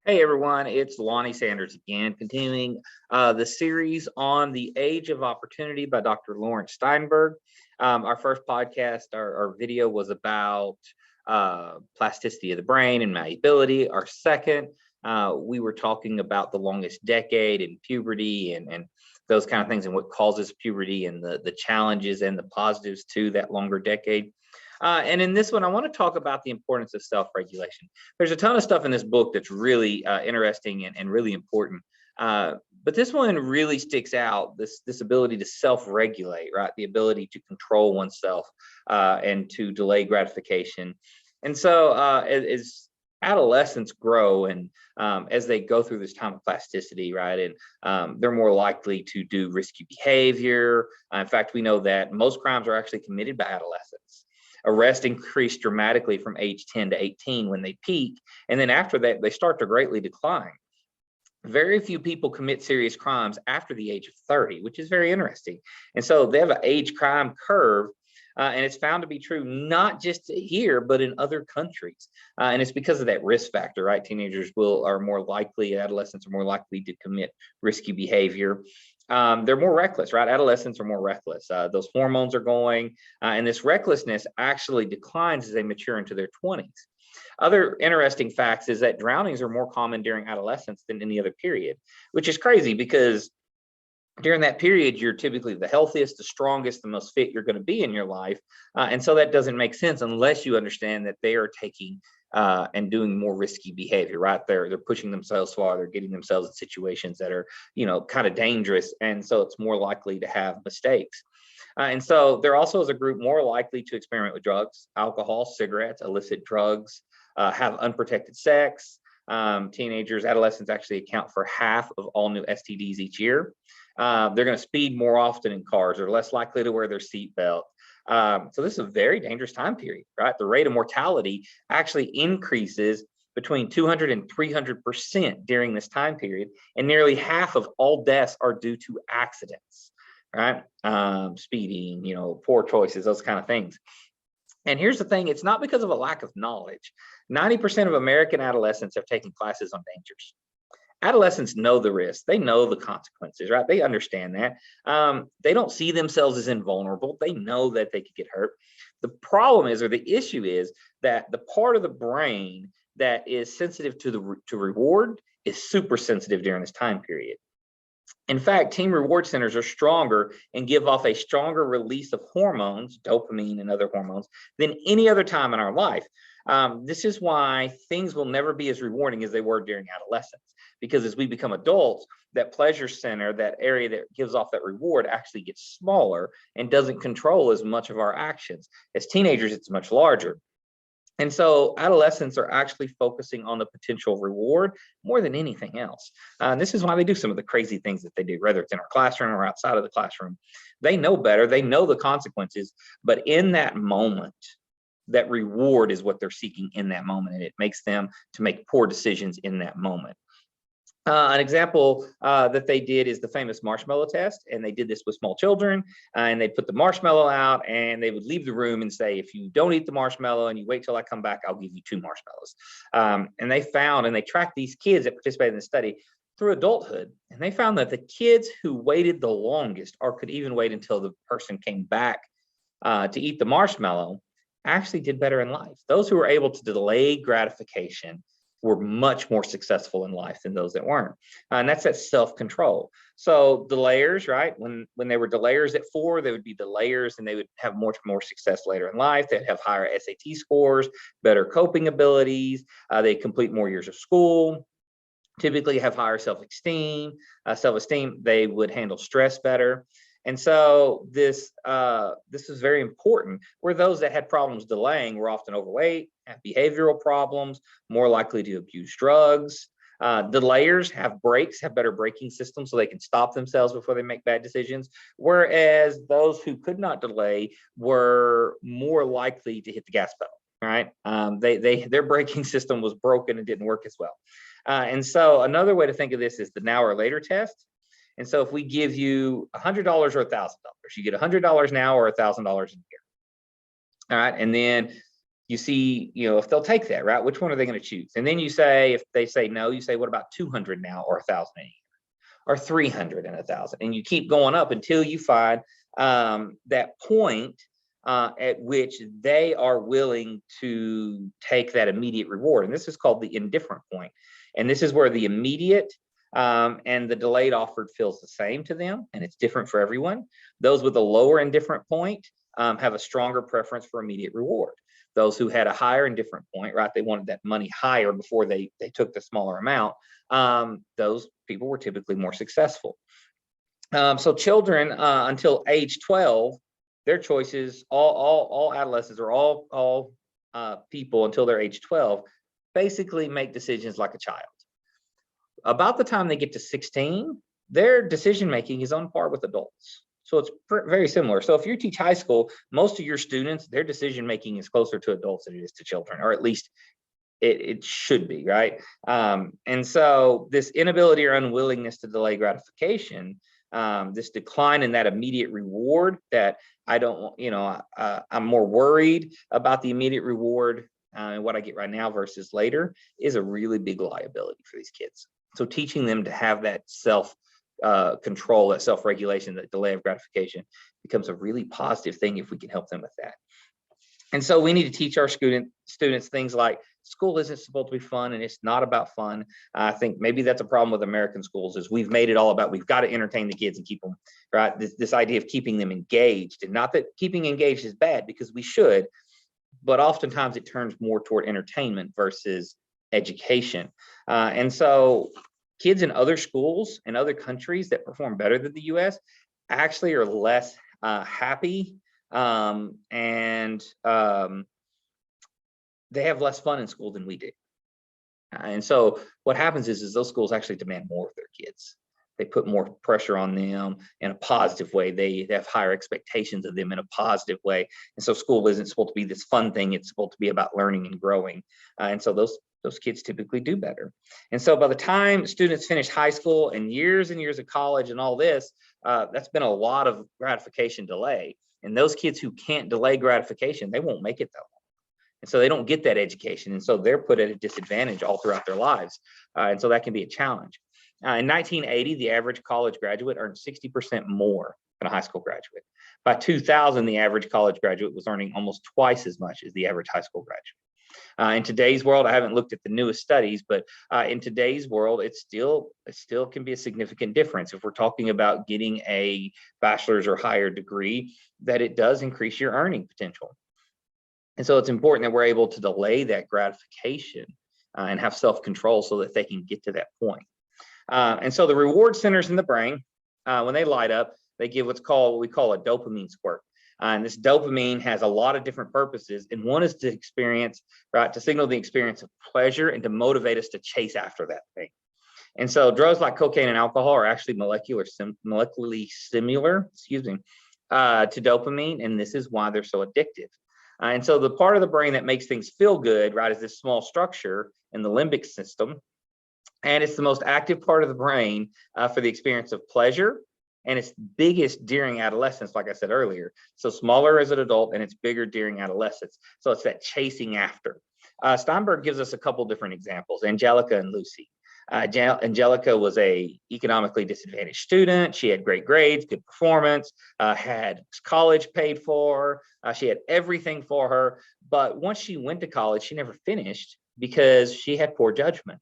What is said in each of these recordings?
Hey everyone, it's Lonnie Sanders again, continuing the series on the Age of Opportunity by Dr. Laurence Steinberg. Our first podcast, our video was about plasticity of the brain and malleability. Our second, we were talking about the longest decade and puberty and those kind of things and what causes puberty and the challenges and the positives to that longer decade. And in this one, I want to talk about the importance of self-regulation. There's a ton of stuff in this book that's really interesting and really important. But this one really sticks out, this ability to self-regulate, right? The ability to control oneself and to delay gratification. And so as adolescents grow and as they go through this time of plasticity, right? And they're more likely to do risky behavior. In fact, we know that most crimes are actually committed by adolescents. Arrests increase dramatically from age 10 to 18 when they peak. And then after that, they start to greatly decline. Very few people commit serious crimes after the age of 30, which is very interesting. And so they have an age crime curve. And it's found to be true not just here, but in other countries. And it's because of that risk factor, right? Teenagers are more likely, adolescents are more likely to commit risky behavior. They're more reckless, right? Adolescents are more reckless. Those hormones are going, and this recklessness actually declines as they mature into their 20s. Other interesting facts is that drownings are more common during adolescence than any other period, which is crazy because during that period, you're typically the healthiest, the strongest, the most fit you're going to be in your life. And so that doesn't make sense unless you understand that they are taking and doing more risky behavior, right? They're pushing themselves far, they're getting themselves in situations that are, kind of dangerous. And so it's more likely to have mistakes. And so they're also, as a group, more likely to experiment with drugs, alcohol, cigarettes, illicit drugs, have unprotected sex. Teenagers, adolescents actually account for half of all new STDs each year. They're going to speed more often in cars. They're less likely to wear their seatbelt. So this is a very dangerous time period, right? The rate of mortality actually increases between 200 and 300% during this time period, and nearly half of all deaths are due to accidents, right? Speeding, poor choices, those kind of things. And here's the thing, it's not because of a lack of knowledge. 90% of American adolescents have taken classes on dangers. Adolescents know the risks, they know the consequences, right? They understand that. They don't see themselves as invulnerable. They know that they could get hurt. The problem is, or the issue is, that the part of the brain that is sensitive to reward is super sensitive during this time period. In fact, teen reward centers are stronger and give off a stronger release of hormones, dopamine and other hormones, than any other time in our life. This is why things will never be as rewarding as they were during adolescence, because as we become adults, that pleasure center, that area that gives off that reward, actually gets smaller and doesn't control as much of our actions. As teenagers, it's much larger. And so adolescents are actually focusing on the potential reward more than anything else. This is why they do some of the crazy things that they do, whether it's in our classroom or outside of the classroom. They know better, they know the consequences, but in that moment, that reward is what they're seeking in that moment, and it makes them to make poor decisions in that moment. An example that they did is the famous marshmallow test, and they did this with small children, and they put the marshmallow out, and they would leave the room and say, if you don't eat the marshmallow and you wait till I come back, I'll give you 2 marshmallows. And they found, and they tracked these kids that participated in the study through adulthood, and they found that the kids who waited the longest, or could even wait until the person came back to eat the marshmallow, actually did better in life. Those who were able to delay gratification were much more successful in life than those that weren't. And that's that self-control. So delayers, right? When they were delayers at 4, they would be delayers and they would have much more success later in life. They'd have higher SAT scores, better coping abilities. They complete more years of school, typically have higher self-esteem. They would handle stress better. And so this is very important, where those that had problems delaying were often overweight, have behavioral problems, more likely to abuse drugs. Delayers have better braking systems so they can stop themselves before they make bad decisions, whereas those who could not delay were more likely to hit the gas pedal, right? Their braking system was broken and didn't work as well. And so another way to think of this is the now or later test. And so if we give you $100 or $1,000, you get $100 now or $1,000 in a year. All right. And then you see, if they'll take that, right? Which one are they going to choose? And then you say, if they say no, you say, what about 200 now, or 1,000 a year, or 300 and 1,000? And you keep going up until you find that point at which they are willing to take that immediate reward. And this is called the indifferent point. And this is where the immediate and the delayed offered feels the same to them, and it's different for everyone. Those with a lower indifferent point have a stronger preference for immediate reward. Those who had a higher indifferent point, right, they wanted that money higher before they took the smaller amount, those people were typically more successful. So children until age 12, their choices, all adolescents, or all people until they're age 12, basically make decisions like a child. About the time they get to 16, their decision making is on par with adults. So it's very similar. So if you teach high school, most of your students, their decision making is closer to adults than it is to children, or at least it should be, right? And so this inability or unwillingness to delay gratification, this decline in that immediate reward, that I don't, I'm more worried about the immediate reward and what I get right now versus later, is a really big liability for these kids. So teaching them to have that control, that self-regulation, that delay of gratification becomes a really positive thing if we can help them with that. And so we need to teach our students things like school isn't supposed to be fun, and it's not about fun. I think maybe that's a problem with American schools, is we've made it all about, we've got to entertain the kids and keep them, right? This idea of keeping them engaged, and not that keeping engaged is bad, because we should, but oftentimes it turns more toward entertainment versus education. And so kids in other schools in other countries that perform better than the US actually are less happy, and they have less fun in school than we do. And so what happens is those schools actually demand more of their kids. They put more pressure on them in a positive way. They have higher expectations of them in a positive way. And so school isn't supposed to be this fun thing. It's supposed to be about learning and growing. And so those kids typically do better. And so by the time students finish high school and years of college and all this, that's been a lot of gratification delay. And those kids who can't delay gratification, they won't make it that long. And so they don't get that education. And so they're put at a disadvantage all throughout their lives. And so that can be a challenge. In 1980, the average college graduate earned 60% more than a high school graduate. By 2000, the average college graduate was earning almost twice as much as the average high school graduate. In today's world, I haven't looked at the newest studies, but in today's world, it still can be a significant difference. If we're talking about getting a bachelor's or higher degree, that it does increase your earning potential. And so it's important that we're able to delay that gratification and have self-control so that they can get to that point. And so the reward centers in the brain, when they light up, they give what we call a dopamine squirt. And this dopamine has a lot of different purposes. And one is to signal the experience of pleasure and to motivate us to chase after that thing. And so drugs like cocaine and alcohol are actually molecularly similar, to dopamine. And this is why they're so addictive. And so the part of the brain that makes things feel good, right, is this small structure in the limbic system. And it's the most active part of the brain for the experience of pleasure. And it's biggest during adolescence, like I said earlier. So smaller as an adult, and it's bigger during adolescence. So it's that chasing after. Steinberg gives us a couple different examples, Angelica and Lucy. Angelica was a economically disadvantaged student. She had great grades, good performance, had college paid for. She had everything for her. But once she went to college, she never finished because she had poor judgment.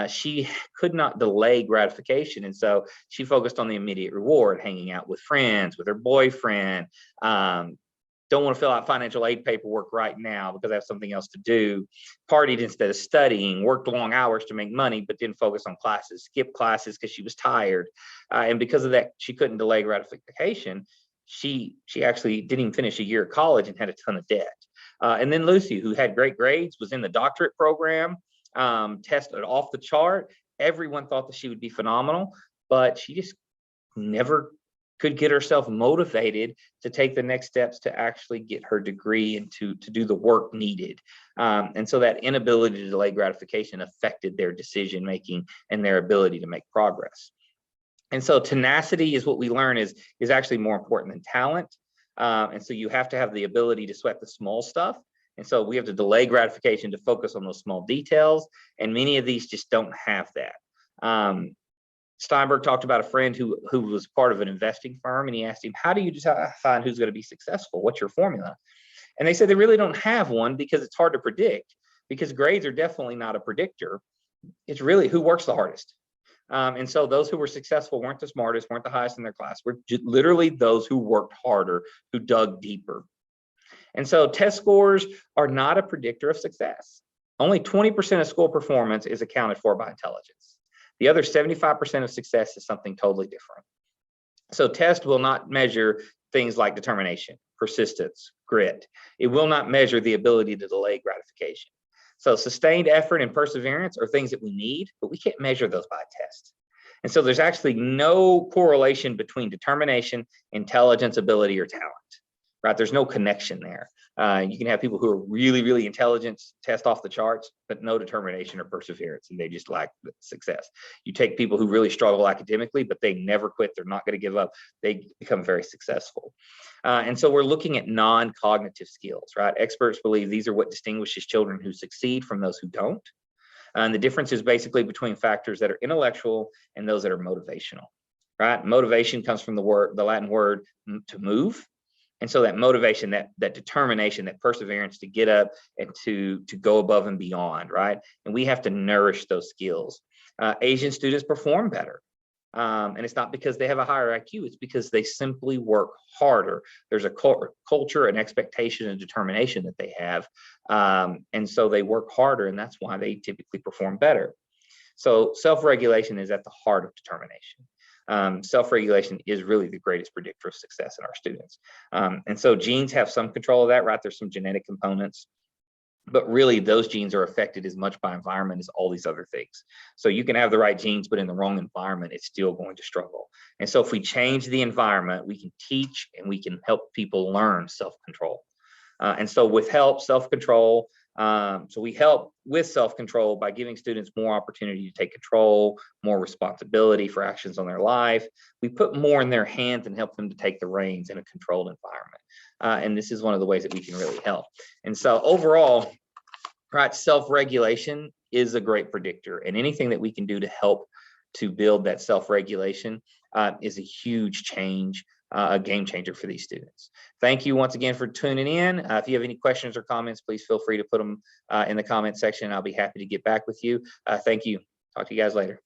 She could not delay gratification. And so she focused on the immediate reward, hanging out with friends, with her boyfriend, don't want to fill out financial aid paperwork right now because I have something else to do, partied instead of studying, worked long hours to make money, but didn't focus on classes, skipped classes because she was tired. And because of that, she couldn't delay gratification. She actually didn't even finish a year of college and had a ton of debt. And then Lucy, who had great grades, was in the doctorate program, tested off the chart. Everyone thought that she would be phenomenal, but she just never could get herself motivated to take the next steps to actually get her degree and to do the work needed. And so that inability to delay gratification affected their decision making and their ability to make progress. And so tenacity is what we learn is actually more important than talent. And so you have to have the ability to sweat the small stuff And so we have to delay gratification to focus on those small details. And many of these just don't have that. Steinberg talked about a friend who was part of an investing firm, and he asked him, how do you find who's going to be successful? What's your formula? And they said they really don't have one because it's hard to predict, because grades are definitely not a predictor. It's really who works the hardest. And so those who were successful weren't the smartest, weren't the highest in their class, were literally those who worked harder, who dug deeper. And so test scores are not a predictor of success. Only 20% of school performance is accounted for by intelligence. The other 75% of success is something totally different. So test will not measure things like determination, persistence, grit. It will not measure the ability to delay gratification. So sustained effort and perseverance are things that we need, but we can't measure those by test. And so there's actually no correlation between determination, intelligence, ability, or talent, right? There's no connection there. You can have people who are really, really intelligent, test off the charts, but no determination or perseverance, and they just lack success. You take people who really struggle academically, but they never quit. They're not going to give up. They become very successful. And so we're looking at non-cognitive skills, right? Experts believe these are what distinguishes children who succeed from those who don't. And the difference is basically between factors that are intellectual and those that are motivational, right? Motivation comes from the Latin word to move. And so that motivation, that determination, that perseverance to get up and to go above and beyond, right? And we have to nourish those skills. Asian students perform better. And it's not because they have a higher IQ, it's because they simply work harder. There's a culture, an expectation, and determination that they have. And so they work harder, and that's why they typically perform better. So self-regulation is at the heart of determination. Self-regulation is really the greatest predictor of success in our students. And so genes have some control of that, right? There's some genetic components, but really those genes are affected as much by environment as all these other things. So you can have the right genes, but in the wrong environment, it's still going to struggle. And so if we change the environment, we can teach and we can help people learn self-control. And so with help, self-control, so we help with self-control by giving students more opportunity to take control, more responsibility for actions on their life. We put more in their hands and help them to take the reins in a controlled environment. And this is one of the ways that we can really help. And so overall, right, self-regulation is a great predictor, and anything that we can do to help to build that self-regulation is a huge change, a game changer for these students. Thank you once again for tuning in. If you have any questions or comments, please feel free to put them in the comment section. I'll be happy to get back with you. Thank you. Talk to you guys later.